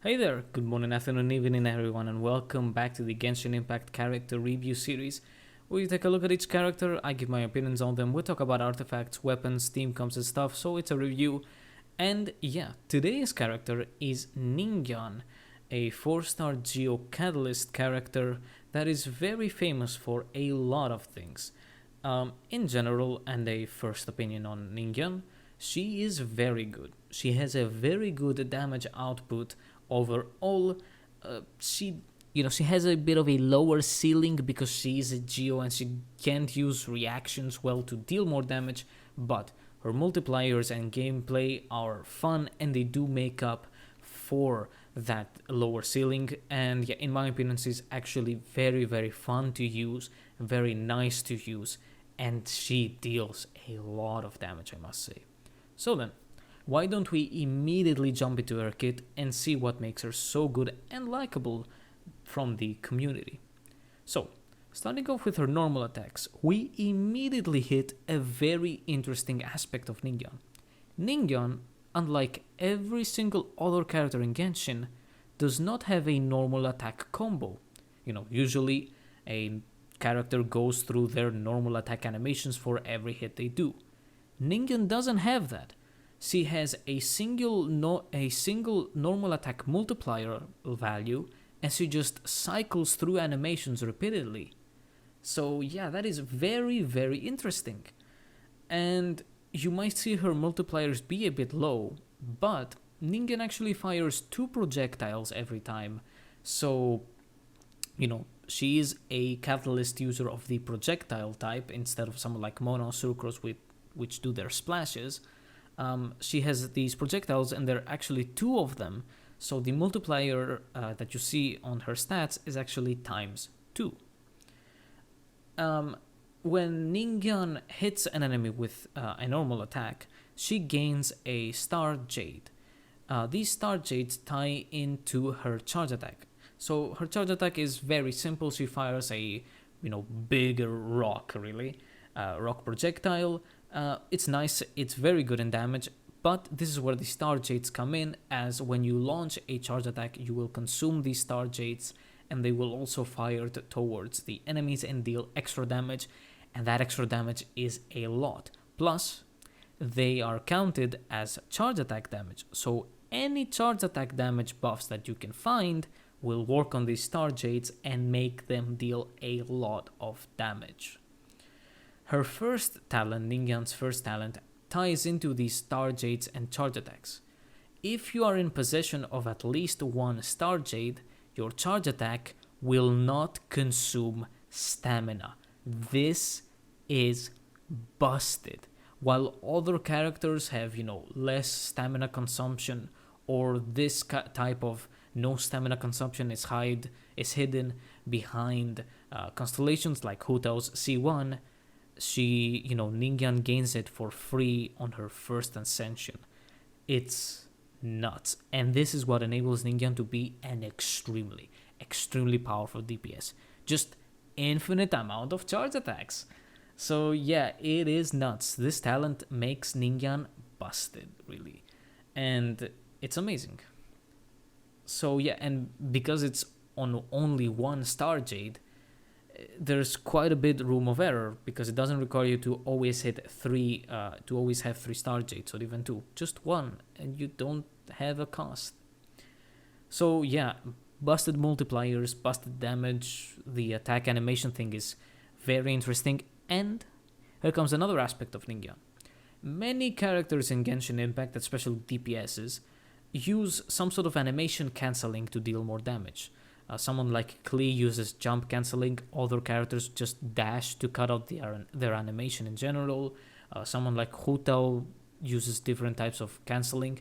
Hey there, good morning, afternoon, evening everyone, and welcome back to the Genshin Impact character review series, where you take a look at each character, I give my opinions on them, we talk about artifacts, weapons, team comps and stuff, so it's a review. And yeah, today's character is Ningguang, a 4-star Geo Catalyst character that is very famous for a lot of things. In general, and a first opinion on Ningguang, she is very good. She has a very good damage output overall. She has a bit of a lower ceiling because she is a Geo and she can't use reactions well to deal more damage, but her multipliers and gameplay are fun and they do make up for that lower ceiling. And yeah, in my opinion, she's actually very fun to use, very nice to use, and she deals a lot of damage, I must say. So then, why don't we immediately jump into her kit and see what makes her so good and likable from the community. So, starting off with her normal attacks, we immediately hit a very interesting aspect of Ningguang. Ningguang, unlike every single other character in Genshin, does not have a normal attack combo. Usually a character goes through their normal attack animations for every hit they do. Ningguang doesn't have that. She has a single normal attack multiplier value, and she just cycles through animations repeatedly. So yeah, that is very interesting. And you might see her multipliers be a bit low, but Ningguang actually fires 2 projectiles every time. So, she is a catalyst user of the projectile type instead of someone like Mona or Sucrose which do their splashes. She has these projectiles and there are actually 2 of them. So the multiplier that you see on her stats is actually times 2. When Ningguang hits an enemy with a normal attack, she gains a Star Jade. These Star Jades tie into her charge attack. So her charge attack is very simple. She fires a big rock, really, rock projectile. It's nice. It's very good in damage. But this is where the Star Jades come in, as when you launch a charge attack, you will consume these Star Jades, and they will also fire towards the enemies and deal extra damage, and that extra damage is a lot. Plus, they are counted as charge attack damage, so any charge attack damage buffs that you can find will work on these Star Jades and make them deal a lot of damage. Her first talent, Ningguang's first talent, ties into these Star Jades and charge attacks. If you are in possession of at least 1 Star Jade, your charge attack will not consume stamina. This is busted. While other characters have, less stamina consumption, or this type of no stamina consumption is hidden behind constellations like Hu Tao's C1, Ningguang gains it for free on her first ascension. It's nuts. And this is what enables Ningguang to be an extremely powerful DPS. Just infinite amount of charge attacks. So yeah, it is nuts. This talent makes Ningguang busted, really. And it's amazing. So yeah, and because it's on only 1 Star Jade, there's quite a bit room of error because it doesn't require you to always hit 3, to always have 3 Star Jades or even 2, just 1, and you don't have a cost. So yeah, busted multipliers, busted damage, the attack animation thing is very interesting, and here comes another aspect of Ningguang. Many characters in Genshin Impact, especially DPSs, use some sort of animation cancelling to deal more damage. Someone like Klee uses jump cancelling, other characters just dash to cut out their animation in general. Someone like Hu Tao uses different types of cancelling.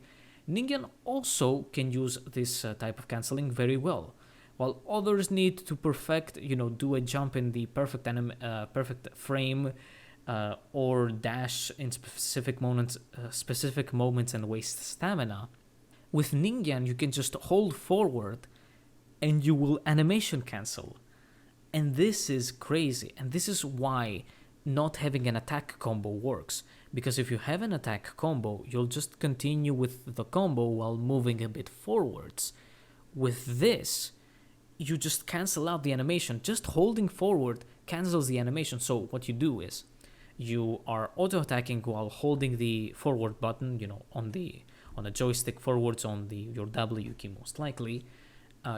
Ningguang also can use this type of cancelling very well, while others need to perfect, do a jump in the perfect frame, or dash in specific moments and waste stamina. With Ningguang, you can just hold forward and you will animation cancel. And this is crazy. And this is why not having an attack combo works. Because if you have an attack combo, you'll just continue with the combo while moving a bit forwards. with this, you just cancel out the animation. Just holding forward cancels the animation. So what you do is you are auto attacking while holding the forward button, on the joystick forwards on your W key most likely.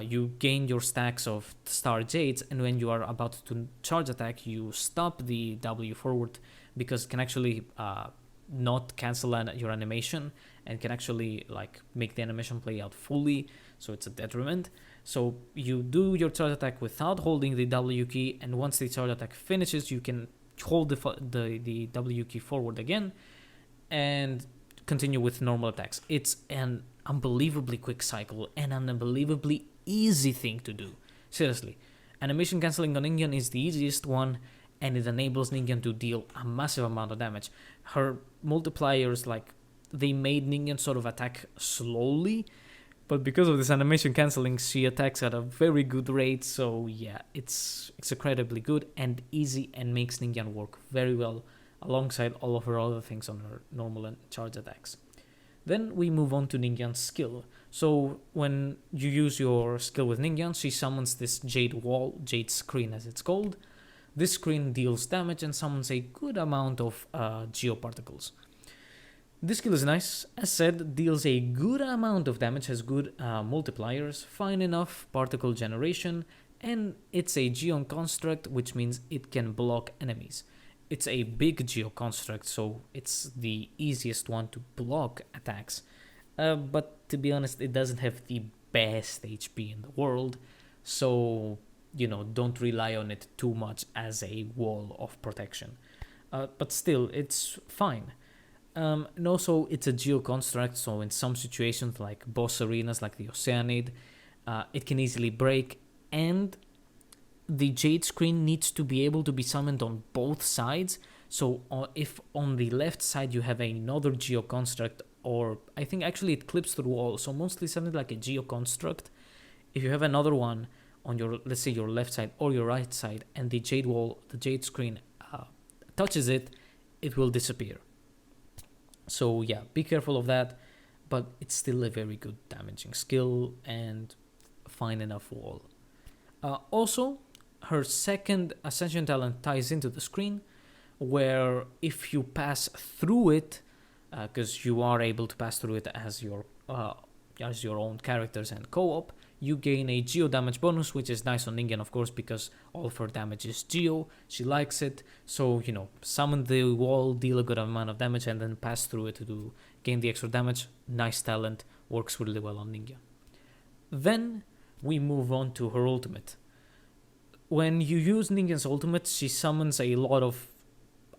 You gain your stacks of star jades, and when you are about to charge attack, you stop the W forward because it can actually not cancel your animation and can actually make the animation play out fully, so it's a detriment. So you do your charge attack without holding the W key, and once the charge attack finishes, you can hold the W key forward again and continue with normal attacks. It's an unbelievably quick cycle and an unbelievably easy thing to do. Seriously, animation cancelling on Ningguang is the easiest one, and it enables Ningguang to deal a massive amount of damage. Her multipliers, they made Ningguang sort of attack slowly, but because of this animation cancelling, she attacks at a very good rate. So yeah, it's incredibly good and easy, and makes Ningguang work very well alongside all of her other things on her normal and charge attacks. Then we move on to Ningguang's skill. So when you use your skill with Ningguang, she summons this Jade Wall, Jade Screen as it's called. This screen deals damage and summons a good amount of geoparticles. This skill is nice, as said, deals a good amount of damage, has good multipliers, fine enough particle generation, and it's a Geon construct, which means it can block enemies. It's a big Geo construct, so it's the easiest one to block attacks. But to be honest, it doesn't have the best HP in the world, so don't rely on it too much as a wall of protection. But still, it's fine. And also, it's a Geo construct, so in some situations like boss arenas like the Oceanid, it can easily break, and the Jade Screen needs to be able to be summoned on both sides. So if on the left side you have another Geo construct, or I think actually it clips through all, so mostly something like a Geo construct, if you have another one on your, let's say, your left side or your right side, and the Jade Wall, the Jade Screen touches it, it will disappear. So yeah, be careful of that, but it's still a very good damaging skill and fine enough wall. Also, her second Ascension talent ties into the screen, where if you pass through it, because you are able to pass through it as your own characters and co-op, you gain a Geo damage bonus, which is nice on Ningguang, of course, because all of her damage is Geo. She likes it, so summon the wall, deal a good amount of damage, and then pass through it to gain the extra damage. Nice talent, works really well on Ningguang. Then we move on to her ultimate. When you use Ningguang's ultimate, she summons a lot of,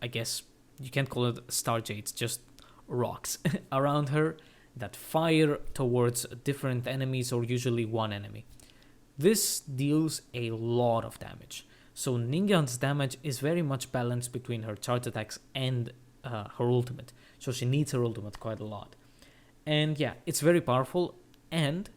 I guess you can't call it star jades, just rocks around her that fire towards different enemies, or usually one enemy. This deals a lot of damage. So Ningguang's damage is very much balanced between her charge attacks and her ultimate. So she needs her ultimate quite a lot. And yeah, it's very powerful. And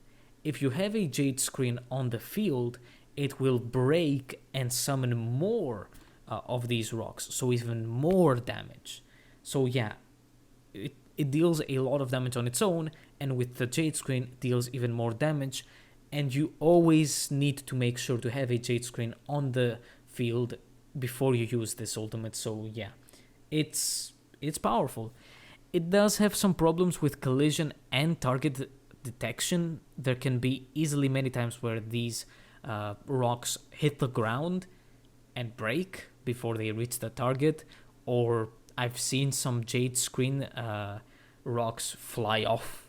if you have a Jade Screen on the field, it will break and summon more of these rocks, so even more damage. So yeah, it deals a lot of damage on its own, and with the Jade Screen it deals even more damage, and you always need to make sure to have a Jade Screen on the field before you use this ultimate. So yeah, it's powerful. It does have some problems with collision and target detection. There can be easily many times where these rocks hit the ground and break before they reach the target, or I've seen some Jade Screen rocks fly off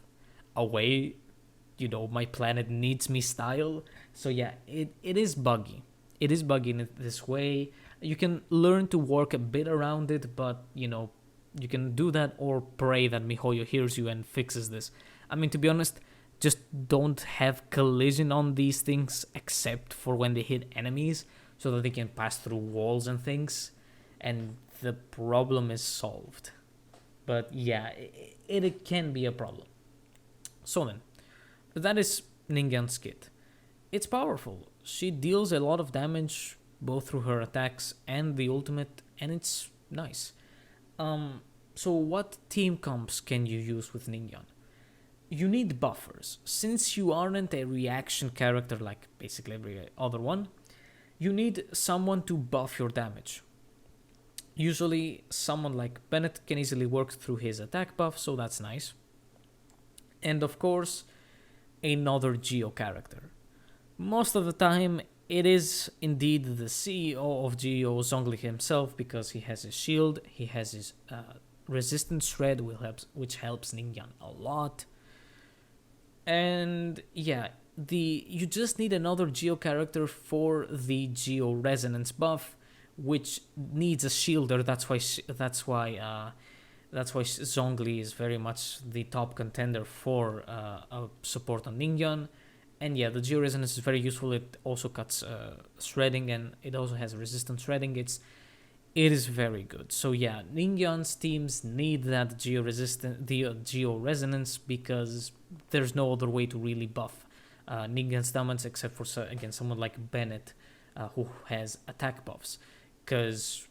away, my planet needs me style. So yeah, it is buggy. It is buggy in this way. You can learn to work a bit around it, but you can do that or pray that MiHoYo hears you and fixes this. I mean, to be honest, just don't have collision on these things except for when they hit enemies, so that they can pass through walls and things, and the problem is solved. But yeah, it can be a problem. So then, that is Ningguang's kit. It's powerful. She deals a lot of damage both through her attacks and the ultimate, and it's nice. So what team comps can you use with Ningguang? you need buffers. Since you aren't a reaction character like basically every other one, you need someone to buff your damage. Usually, someone like Bennett can easily work through his attack buff, so that's nice. And of course, another Geo character. Most of the time, it is indeed the CEO of Geo, Zhongli himself, because he has his shield, he has his resistance shred, which helps Ningguang a lot. And yeah, you just need another Geo character for the Geo resonance buff, which needs a shielder. That's why Zhongli is very much the top contender for a support on Ningguang. And yeah, the Geo resonance is very useful. It also cuts shredding, and it also has resistance shredding. It is very good. So yeah, Ningguang's teams need that the Geo resonance, because there's no other way to really buff Ningguang's damage except for someone like Bennett, who has attack buffs. Because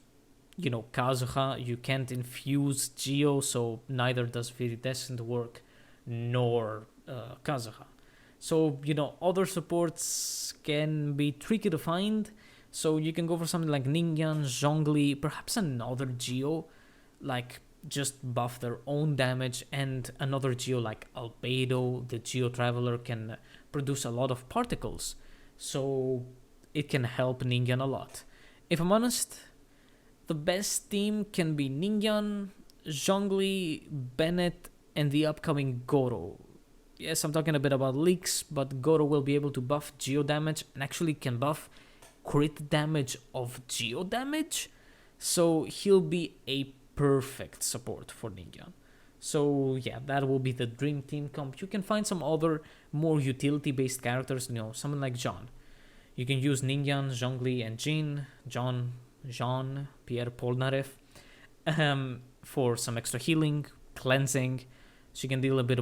Kazuha, you can't infuse Geo, so neither does Viridescent work nor Kazuha. So, other supports can be tricky to find. So you can go for something like Ningguang, Zhongli, perhaps another Geo, like just buff their own damage, and another Geo like Albedo, the Geo Traveler, can produce a lot of particles. So it can help Ningguang a lot. If I'm honest, the best team can be Ningguang, Zhongli, Bennett, and the upcoming Goro. Yes, I'm talking a bit about leaks, but Goro will be able to buff Geo damage and actually can buff crit damage of Geo damage. So he'll be a perfect support for Ningguang. So yeah, that will be the dream team comp. You can find some other more utility-based characters, someone like John. You can use Ningguang, Zhongli, and Jean, Pierre Polnareff, for some extra healing, cleansing. She can deal a bit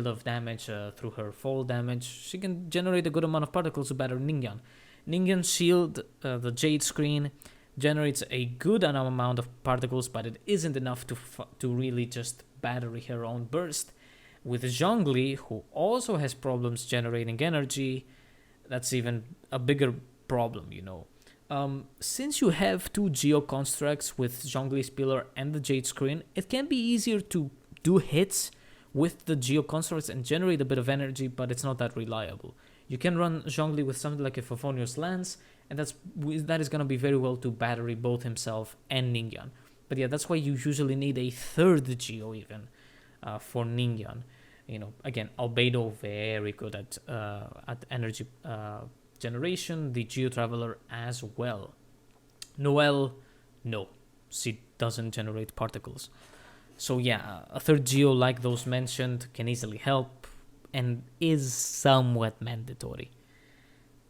of damage through her fall damage. She can generate a good amount of particles to batter Ningguang. Ningguang's shield, the Jade Screen, generates a good amount of particles, but it isn't enough to really just battery her own burst. With Zhongli, who also has problems generating energy, that's even a bigger problem, Since you have two Geo constructs with Zhongli's Pillar and the Jade Screen, it can be easier to do hits with the Geo constructs and generate a bit of energy, but it's not that reliable. You can run Zhongli with something like a Favonius Lance, and that is going to be very well to battery both himself and Ningguang. But yeah, that's why you usually need a third Geo even for Ningguang. Again, Albedo, very good at energy generation, the Geo Traveler as well. Noelle, no, she doesn't generate particles. So yeah, a third Geo like those mentioned can easily help and is somewhat mandatory.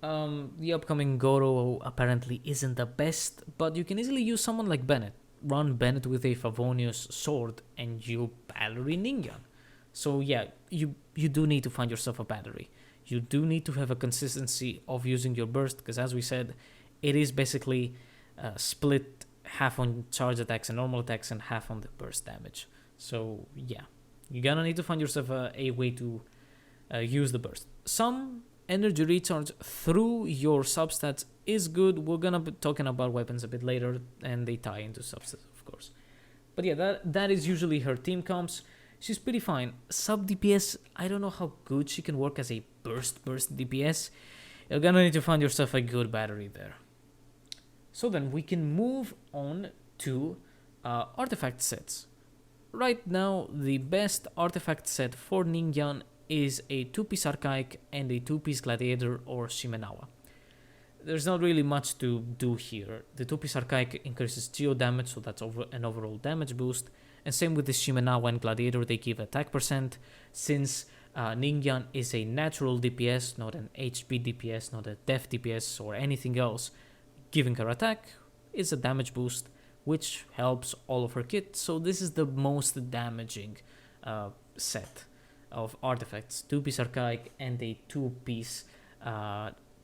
The upcoming Goro apparently isn't the best, but you can easily use someone like Bennett. Run Bennett with a Favonius sword and you battery Ningguang. So yeah, you do need to find yourself a battery. You do need to have a consistency of using your burst, because as we said, it is basically split half on charge attacks and normal attacks and half on the burst damage. So yeah, you're gonna need to find yourself a way to use the burst. Some energy recharge through your substats is good. We're gonna be talking about weapons a bit later, and they tie into substats, of course. But yeah, that is usually her team comps. She's pretty fine. Sub DPS, I don't know how good she can work as a burst DPS. You're gonna need to find yourself a good battery there. So then we can move on to artifact sets. Right now, the best artifact set for Ningguang is a 2-piece Archaic and a 2-piece Gladiator or Shimenawa. There's not really much to do here. The 2-piece Archaic increases Geo damage, so that's an overall damage boost. And same with the Shimenawa and Gladiator, they give attack percent. Since Ningguang is a natural DPS, not an HP DPS, not a def DPS or anything else, giving her attack is a damage boost, which helps all of her kit. So this is the most damaging set of artifacts. 2-piece Archaic and a 2-piece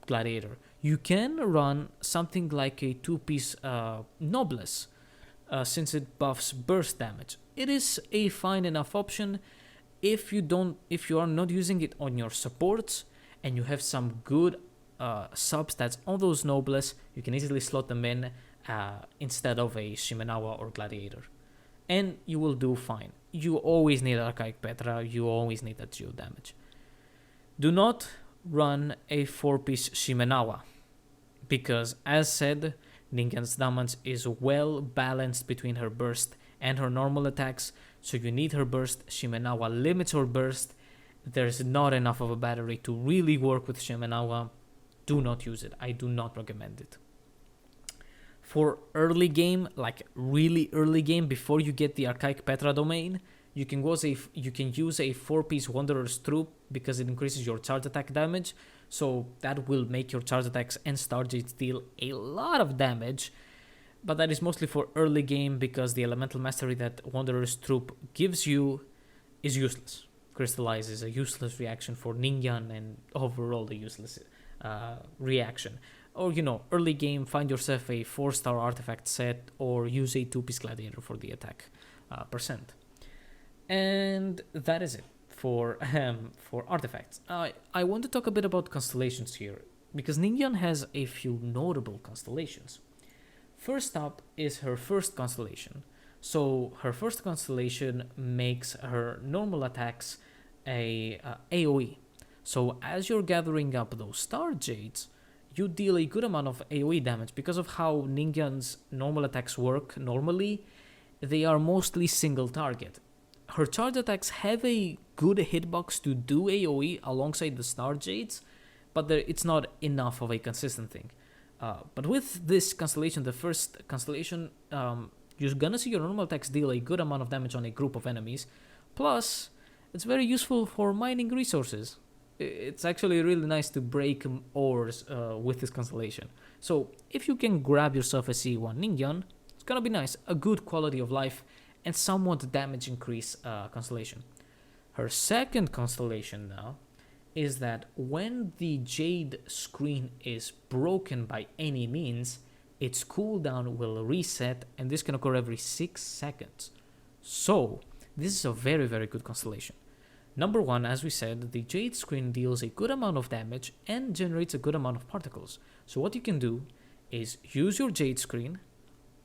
Gladiator. You can run something like a 2-piece Noblesse, since it buffs burst damage. It is a fine enough option. if you are not using it on your supports and you have some good substats on those nobles, you can easily slot them in instead of a Shimenawa or Gladiator, and you will do fine. You always need Archaic Petra, you always need that geo damage. Do not run a 4-piece Shimenawa, because as said, Ningguang's damage is well balanced between her burst and her normal attacks, so you need her burst. Shimenawa limits her burst. There's not enough of a battery to really work with Shimenawa. Do not use it. I do not recommend it. For early game, like really early game, before you get the Archaic Petra domain, you can use a 4-piece Wanderer's Troop because it increases your charge attack damage. So that will make your charge attacks and Stargates deal a lot of damage. But that is mostly for early game because the elemental mastery that Wanderer's Troop gives you is useless. Crystallize is a useless reaction for Ningguang and overall a useless reaction. Or, early game, find yourself a 4-star artifact set or use a 2-piece Gladiator for the attack percent. And that is it for artifacts. I want to talk a bit about constellations here, because Ningguang has a few notable constellations. First up is her first constellation. So her first constellation makes her normal attacks a AoE. So as you're gathering up those Star Jades, you deal a good amount of AoE damage. Because of how Ningguang's normal attacks work normally, they are mostly single target. Her charge attacks have a good hitbox to do AoE alongside the Star Jades, but it's not enough of a consistent thing. But with this constellation, the first constellation, you're gonna see your normal attacks deal a good amount of damage on a group of enemies. Plus, it's very useful for mining resources. It's actually really nice to break ores with this constellation. So if you can grab yourself a C1 Ningguang, it's gonna be nice. A good quality of life and somewhat damage increase constellation. Her second constellation now is that when the Jade screen is broken by any means, its cooldown will reset, and this can occur every 6 seconds. So this is a very, very good constellation. Number one, as we said, the Jade screen deals a good amount of damage and generates a good amount of particles. So what you can do is use your Jade screen,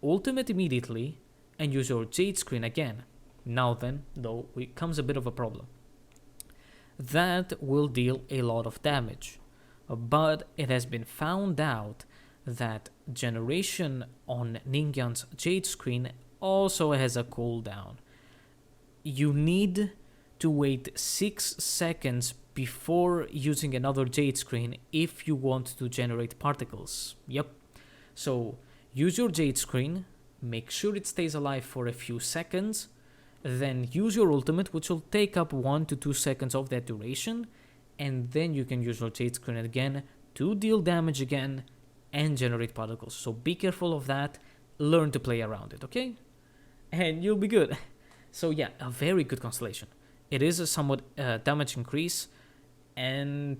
ultimate immediately, and use your Jade screen again. Now then, though, comes a bit of a problem. That will deal a lot of damage, but it has been found out that generation on Ningguang's Jade screen also has a cooldown. You need to wait 6 seconds before using another Jade screen if you want to generate particles. Yep. So use your Jade screen, make sure it stays alive for a few seconds, then use your ultimate, which will take up 1 to 2 seconds of that duration, and then you can use your Jade screen again to deal damage again and generate particles. So be careful of that, learn to play around it, okay? And you'll be good. So yeah, a very good constellation. It is a somewhat damage increase, and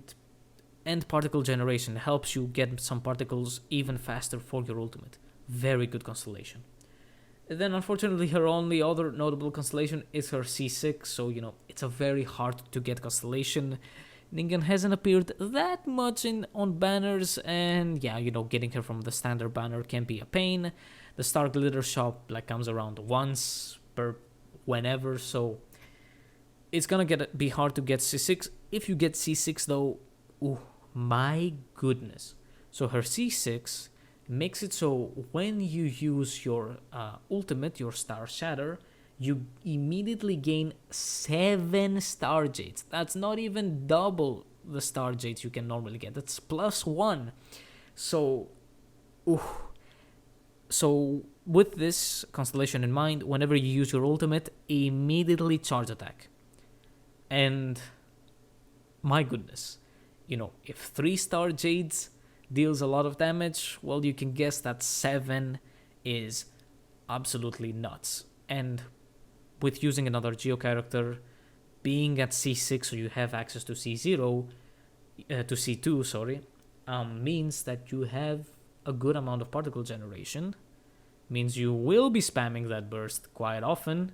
particle generation helps you get some particles even faster for your ultimate. Very good constellation. Then unfortunately her only other notable constellation is her C6, so it's a very hard to get constellation. Ningguang hasn't appeared that much on banners, and yeah, getting her from the standard banner can be a pain. The Star Glitter shop comes around once per whenever, so it's gonna be hard to get C6. If you get C6 though, oh my goodness. So her C6 makes it so when you use your ultimate, your Star Shatter, you immediately gain 7 Star Jades. That's not even double the Star Jades you can normally get. That's +1. So, So with this constellation in mind, whenever you use your ultimate, immediately charge attack. And my goodness, if 3-star Jades deals a lot of damage, well, you can guess that 7 is absolutely nuts. And with using another Geo character, being at C6, so you have access to C0, to C2, sorry, means that you have a good amount of particle generation, means you will be spamming that burst quite often,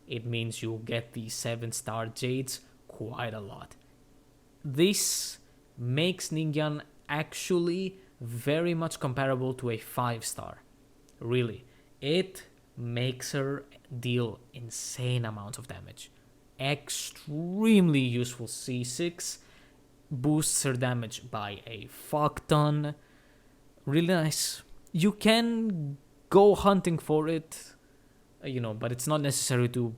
it means you'll get the 7-star Jades quite a lot. This makes Ningguang actually very much comparable to a 5-star. Really, it makes her deal insane amounts of damage. Extremely useful C6, boosts her damage by a fuck ton. Really nice. You can go hunting for it, but it's not necessary to,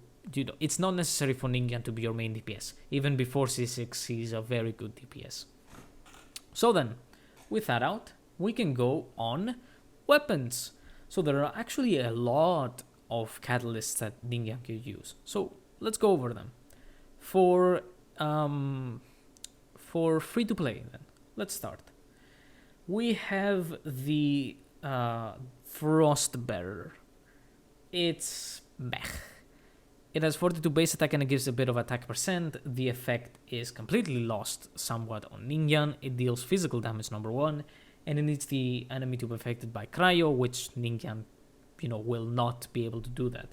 it's not necessary for Ningguang to be your main DPS. Even before C6, he's a very good DPS. So then, with that out, we can go on weapons. So there are actually a lot of catalysts that Ningguang can use. So let's go over them. For free to play, then let's start. We have the Frostbearer. It's meh. It has 42 base attack and it gives a bit of attack percent. The effect is completely lost somewhat on Ningguang. It deals physical damage, number one, and it needs the enemy to be affected by cryo, which Ningguang, will not be able to do that.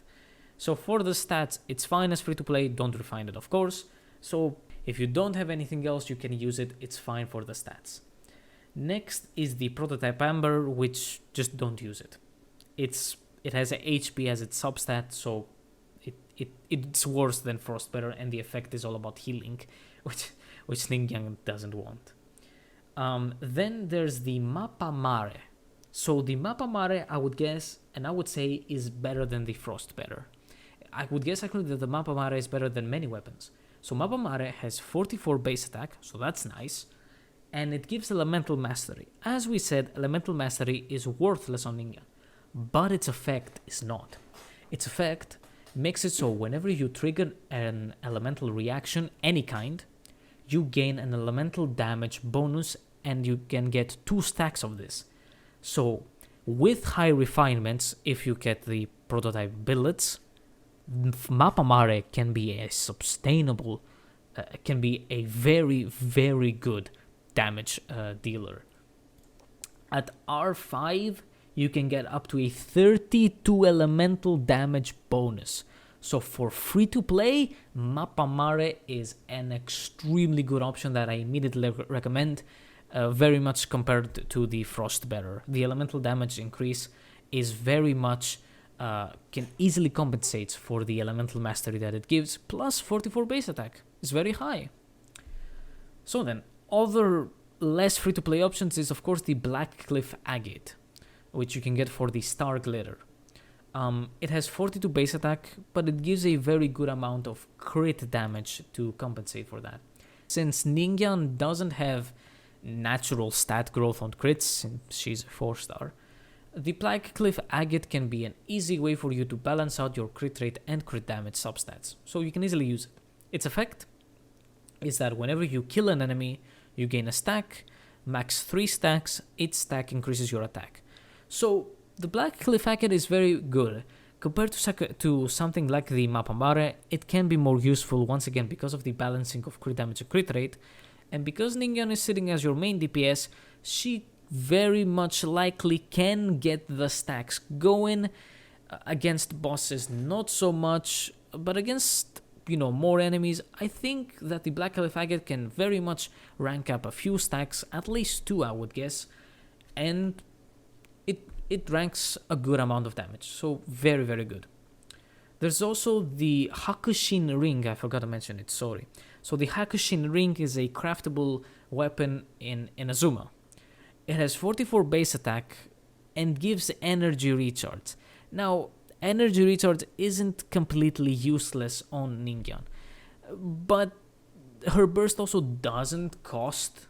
So for the stats, it's fine as free to play. Don't refine it, of course. So if you don't have anything else, you can use it. It's fine for the stats. Next is the Prototype Amber, which just don't use it. It has a HP as its substat, so it's worse than Frostbearer, and the effect is all about healing, which Ningguang doesn't want. Then there's the Mappa Mare. So the Mappa Mare, I would guess, and I would say, is better than the Frostbearer. I would guess actually that the Mappa Mare is better than many weapons. So Mappa Mare has 44 base attack, so that's nice. And it gives Elemental Mastery. As we said, Elemental Mastery is worthless on Ningguang, but its effect is not. Its effect makes it so whenever you trigger an elemental reaction, any kind, you gain an elemental damage bonus and you can get 2 stacks of this. So with high refinements, if you get the prototype billets, Mappa Mare can be a sustainable, can be a very, very good damage dealer. At R5, you can get up to a 32 elemental damage bonus. So for free to play, Mappa Mare is an extremely good option that I immediately recommend, very much compared to the Frostbearer. The elemental damage increase is very much, can easily compensate for the elemental mastery that it gives, plus 44 base attack. It's very high. So then, other less free to play options is of course the Blackcliff Agate, which you can get for the Star Glitter. It has 42 base attack, but it gives a very good amount of crit damage to compensate for that. Since Ningguang doesn't have natural stat growth on crits, since she's a 4-star, the Blackcliff Agate can be an easy way for you to balance out your crit rate and crit damage substats, so you can easily use it. Its effect is that whenever you kill an enemy, you gain a stack, max 3 stacks, each stack increases your attack. So the Blackcliff Agate is very good. Compared to something like the Mappa Mare, it can be more useful once again because of the balancing of crit damage and crit rate, and because Ningguang is sitting as your main DPS, she very much likely can get the stacks going. Against bosses not so much, but against more enemies, I think that the Blackcliff Agate can very much rank up a few stacks, at least 2 I would guess, and it ranks a good amount of damage, so very, very good. There's also the Hakushin Ring, I forgot to mention it, sorry. So the Hakushin Ring is a craftable weapon in Azuma. It has 44 base attack and gives energy recharge. Now, energy recharge isn't completely useless on Ningguang, but her burst also doesn't cost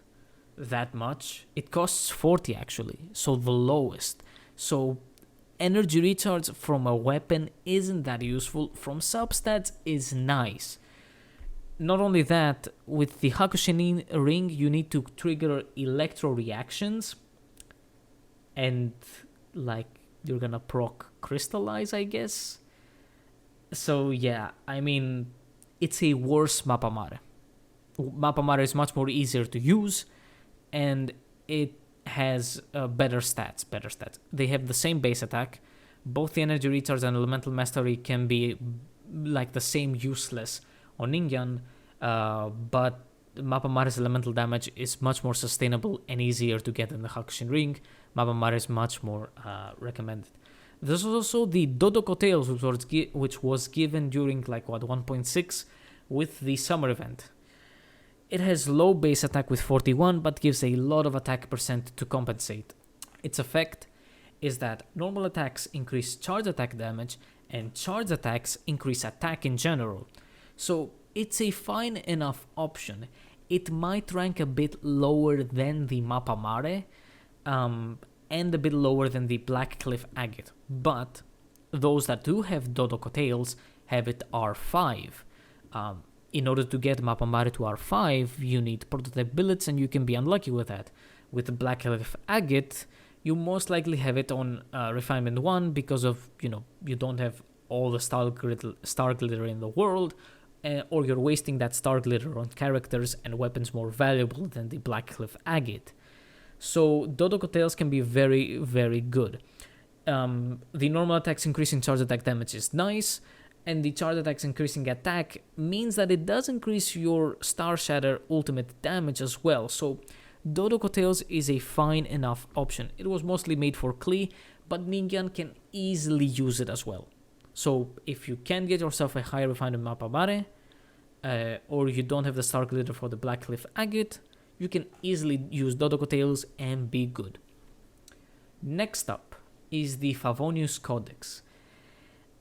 that much. It costs 40 actually, so the lowest. So energy recharge from a weapon isn't that useful. From substats is nice. Not only that, with the Hakushin Ring, you need to trigger electro reactions, and you're gonna proc crystallize, I guess. So yeah, I mean, it's a worse Mappa Mare. Mappa Mare is much more easier to use, and it has better stats. They have the same base attack. Both the energy recharge and elemental mastery can be like the same useless on Ningguang, but Mappa Mare's elemental damage is much more sustainable and easier to get in the Hakushin Ring. Mappa Mare is much more recommended. There's also the Dodoko Tales, which was given during 1.6 with the summer event. It has low base attack with 41, but gives a lot of attack percent to compensate. Its effect is that normal attacks increase charge attack damage, and charge attacks increase attack in general. So it's a fine enough option. It might rank a bit lower than the Mappa Mare, and a bit lower than the Black Cliff Agate. But those that do have Dodoko Tales have it R5. In order to get Mappa Mare to R5, you need prototype billets, and you can be unlucky with that. With the Black Cliff Agate, you most likely have it on Refinement 1 because of, you don't have all the star glitter in the world, or you're wasting that star glitter on characters and weapons more valuable than the Black Cliff Agate. So Dodoko Tales can be very, very good. The normal attacks increasing charge attack damage is nice, and the charge attacks increasing attack means that it does increase your Star Shatter ultimate damage as well. So Dodoko Tales is a fine enough option. It was mostly made for Klee, but Ningguang can easily use it as well. So if you can get yourself a higher refined Mappa Mare, or you don't have the Star Glitter for the Black Cliff Agate, you can easily use Dodoko Tales and be good. Next up is the Favonius Codex.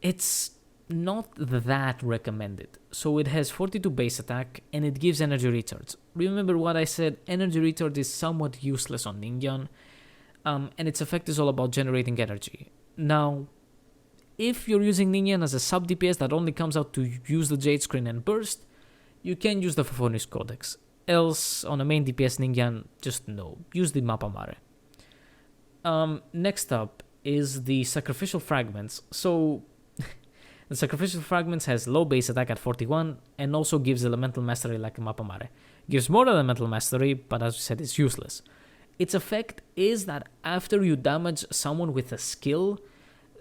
It's not that recommended. So it has 42 base attack and it gives energy recharge. Remember what I said, energy recharge is somewhat useless on Ningguang, and its effect is all about generating energy. Now, if you're using Ningguang as a sub DPS that only comes out to use the Jade Screen and burst, you can use the Favonius Codex. Else, on a main DPS Ningguang, just no. Use the Mappa Mare. Next up is the Sacrificial Fragments. So, the Sacrificial Fragments has low base attack at 41 and also gives Elemental Mastery like Mappa Mare. Gives more Elemental Mastery, but as we said, it's useless. Its effect is that after you damage someone with a skill,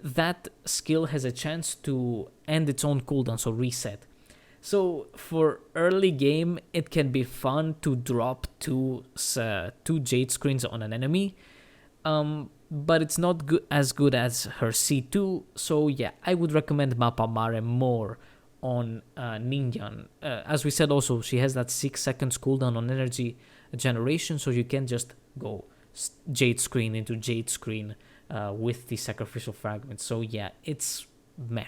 that skill has a chance to end its own cooldown, so reset. So for early game, it can be fun to drop two Jade Screens on an enemy, but it's not as good as her C2. So yeah, I would recommend Mappa Mare more on Ningguang. As we said also, she has that 6 seconds cooldown on energy generation, so you can just go Jade Screen into Jade Screen with the Sacrificial Fragments. So yeah, it's meh.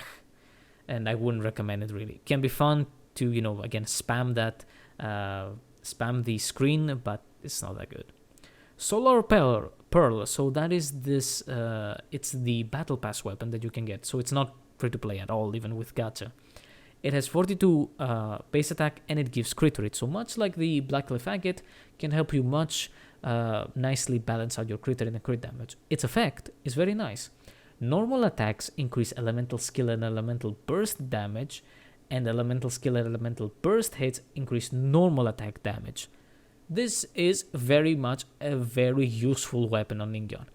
And I wouldn't recommend it really. It can be fun to, again, spam the screen, but it's not that good. Solar Pearl, so that is this, it's the Battle Pass weapon that you can get, so it's not free to play at all, even with gacha. It has 42 base attack and it gives crit rate, so much like the Black Cliff Agate, can help you much nicely balance out your crit rate and crit damage. Its effect is very nice. Normal attacks increase elemental skill and elemental burst damage, and elemental skill and elemental burst hits increase normal attack damage. This is very much a very useful weapon on Ningguang.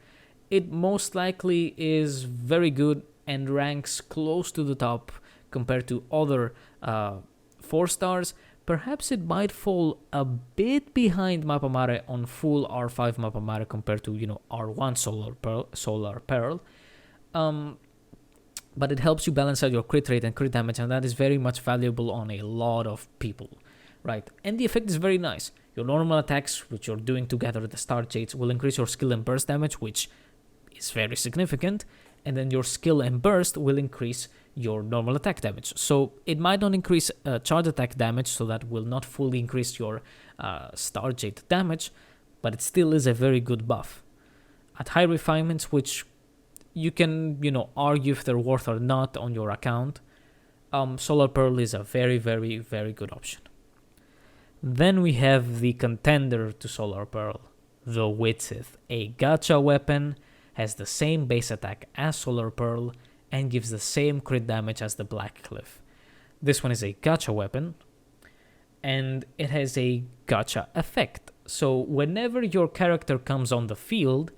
It most likely is very good and ranks close to the top compared to other 4 stars. Perhaps it might fall a bit behind Mappa Mare on full R5 Mappa Mare compared to, R1 Solar Pearl. But it helps you balance out your crit rate and crit damage, and that is very much valuable on a lot of people, right? And the effect is very nice. Your normal attacks, which you're doing together with the Star Jades, will increase your skill and burst damage, which is very significant, and then your skill and burst will increase your normal attack damage. So it might not increase charge attack damage, so that will not fully increase your Star Jade damage, but it still is a very good buff. At high refinements, which you can, argue if they're worth or not on your account, Solar Pearl is a very, very, very good option. Then we have the contender to Solar Pearl, the Widsith, a gacha weapon, has the same base attack as Solar Pearl, and gives the same crit damage as the Black Cliff. This one is a gacha weapon, and it has a gacha effect. So whenever your character comes on the field,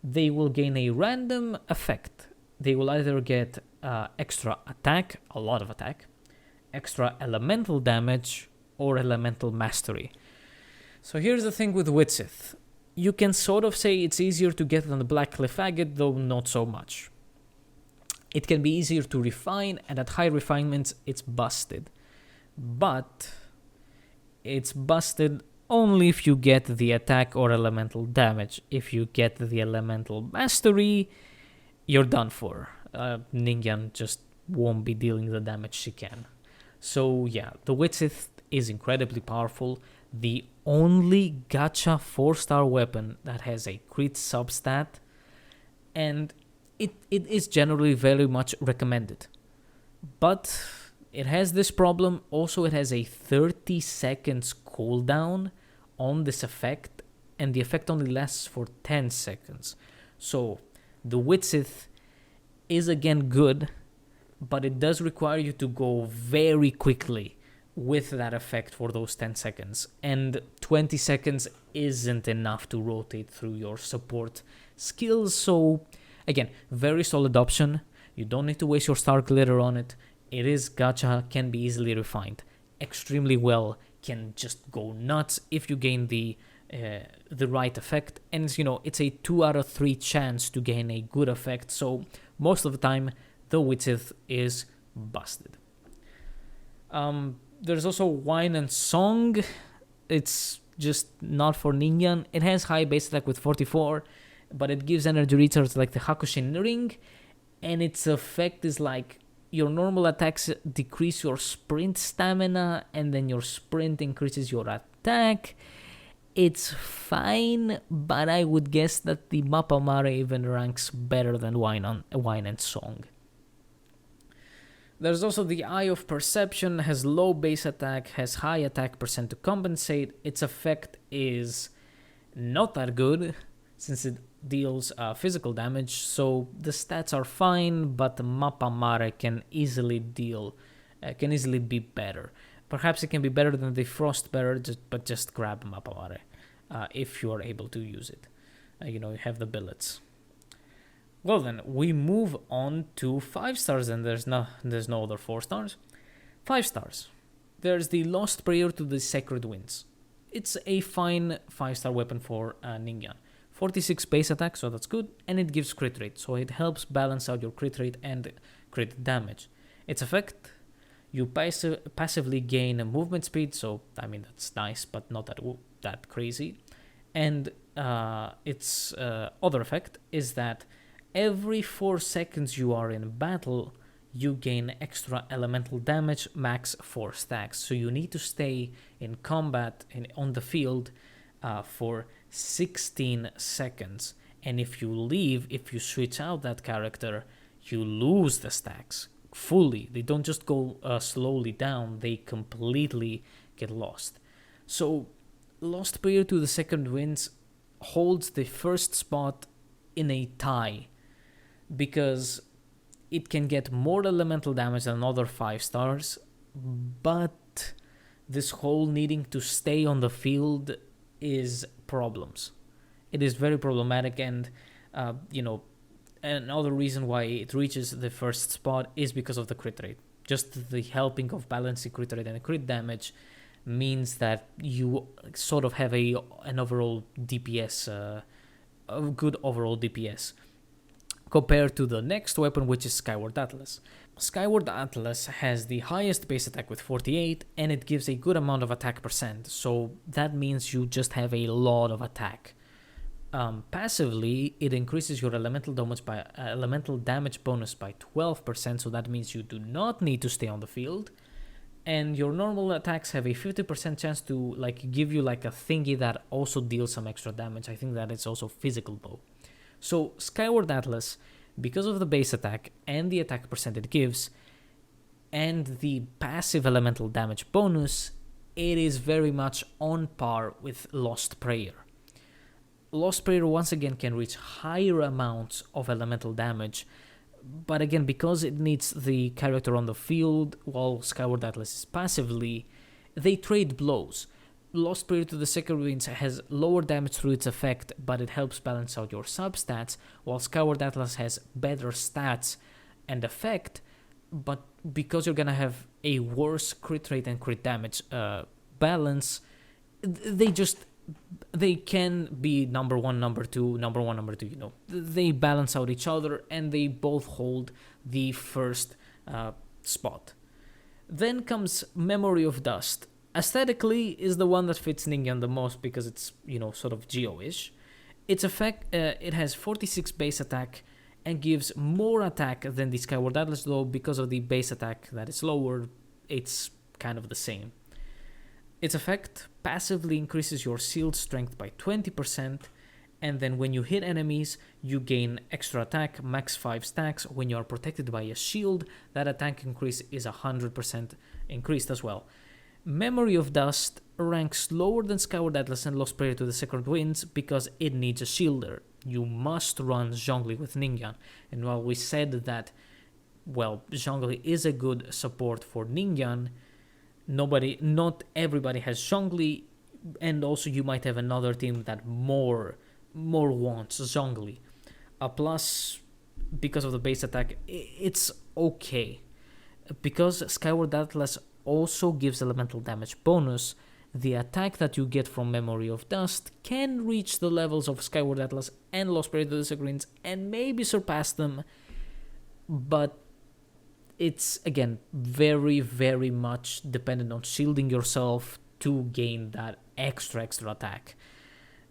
they will gain a random effect. They will either get extra attack, a lot of attack, extra elemental damage or elemental mastery. So here's the thing with Widsith. You can sort of say it's easier to get than the Black Cliff Agate, though not so much. It can be easier to refine, and at high refinements, it's busted. But it's busted only if you get the attack or elemental damage. If you get the elemental mastery, you're done for. Ningguang just won't be dealing the damage she can. So yeah, the Widsith is incredibly powerful. The only gacha 4-star weapon that has a crit substat, and it is generally very much recommended. But it has this problem. Also, it has a 30 seconds cooldown on this effect, and the effect only lasts for 10 seconds. So the Widsith is again good, but it does require you to go very quickly with that effect for those 10 seconds. And 20 seconds isn't enough to rotate through your support skills. So again, very solid option. You don't need to waste your star glitter on it. It is gacha, can be easily refined extremely well, can just go nuts if you gain the right effect. And it's a 2 out of 3 chance to gain a good effect. So most of the time, the Widsith is busted. There's also Wine and Song. It's just not for Ningguang. It has high base attack with 44, but it gives energy recharge like the Hakushin Ring, and its effect is like your normal attacks decrease your sprint stamina, and then your sprint increases your attack. It's fine, but I would guess that the Mappa Mare even ranks better than Wine and Song. There's also the Eye of Perception, has low base attack, has high attack percent to compensate. Its effect is not that good, since it deals physical damage, so the stats are fine, but the Mappa Mare can easily be better. Perhaps it can be better than the Frostbearer, but just grab Mappa Mare if you are able to use it. You have the billets. Well then, we move on to 5 stars, and there's no other 4 stars. 5 stars. There's the Lost Prayer to the Sacred Winds. It's a fine 5-star weapon for Ningguang. 46 base attack, so that's good, and it gives crit rate, so it helps balance out your crit rate and crit damage. Its effect, you passively gain a movement speed, so that's nice, but not that crazy. And its other effect is that every 4 seconds you are in battle, you gain extra elemental damage, max 4 stacks. So you need to stay in combat on the field for 16 seconds. And if you switch out that character, you lose the stacks fully. They don't just go slowly down, they completely get lost. So Lost Prayer to the Sacred Winds holds the first spot in a tie, because it can get more elemental damage than other 5 stars, but this whole needing to stay on the field is problems. It is very problematic, and another reason why it reaches the first spot is because of the crit rate. Just the helping of balancing crit rate and crit damage means that you sort of have an overall DPS, a good overall DPS, compared to the next weapon, which is Skyward Atlas. Skyward Atlas has the highest base attack with 48, and it gives a good amount of attack percent, so that means you just have a lot of attack. Passively, it increases your elemental damage bonus by 12%, so that means you do not need to stay on the field. And your normal attacks have a 50% chance to give you a thingy that also deals some extra damage. I think that it's also physical bow. So Skyward Atlas, because of the base attack and the attack percent it gives, and the passive elemental damage bonus, it is very much on par with Lost Prayer. Lost Prayer once again can reach higher amounts of elemental damage, but again, because it needs the character on the field, while Skyward Atlas is passively, they trade blows. Lost Prayer to the Sacred Winds has lower damage through its effect, but it helps balance out your substats, while Skyward Atlas has better stats and effect, but because you're gonna have a worse crit rate and crit damage balance, they can be number one, number two, you know. They balance out each other and they both hold the first spot. Then comes Memory of Dust. Aesthetically is the one that fits Ningguang the most because it's, you know, sort of Geo-ish. Its effect, it has 46 base attack and gives more attack than the Skyward Atlas, though because of the base attack that is lower, it's kind of the same. Its effect passively increases your shield strength by 20%, and then when you hit enemies, you gain extra attack, max 5 stacks. When you are protected by a shield, that attack increase is 100% increased as well. Memory of Dust ranks lower than Skyward Atlas and Lost Prayer to the Sacred Winds because it needs a shielder. You must run Zhongli with Ningguang. And while we said that, well, Zhongli is a good support for Ningguang, not everybody has Zhongli, and also you might have another team that more wants Zhongli. Plus, because of the base attack, it's okay. Because Skyward Atlas also gives elemental damage bonus, the attack that you get from Memory of Dust can reach the levels of Skyward Atlas and Lost Prayer to the Sacred Winds and maybe surpass them, but it's, again, very, very much dependent on shielding yourself to gain that extra attack.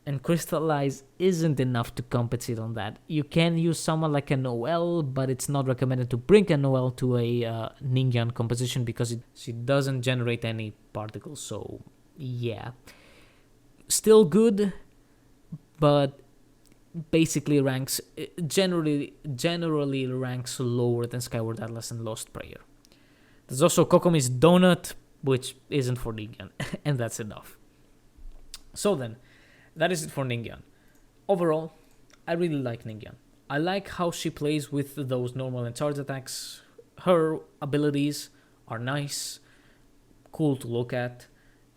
And Crystallize isn't enough to compensate on that. You can use someone like a Noelle, but it's not recommended to bring a Noelle to a Ningguang composition because she doesn't generate any particles, so yeah. Still good, but basically ranks generally ranks lower than Skyward Atlas and Lost Prayer. There's also Kokomi's Donut, which isn't for Ningguang, and that's enough. So then, that is it for Ningguang. Overall, I really like Ningguang. I like how she plays with those normal and charge attacks. Her abilities are nice, cool to look at,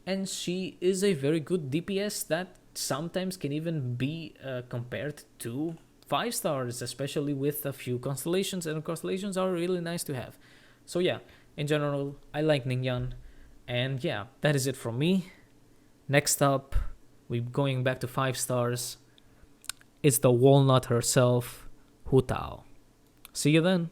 and she is a very good DPS that sometimes can even be compared to 5 stars, especially with a few constellations, and constellations are really nice to have. So yeah, in general, I like Ningguang, and yeah, that is it from me. Next up, we're going back to 5 stars. It's the walnut herself, Hu Tao. See you then.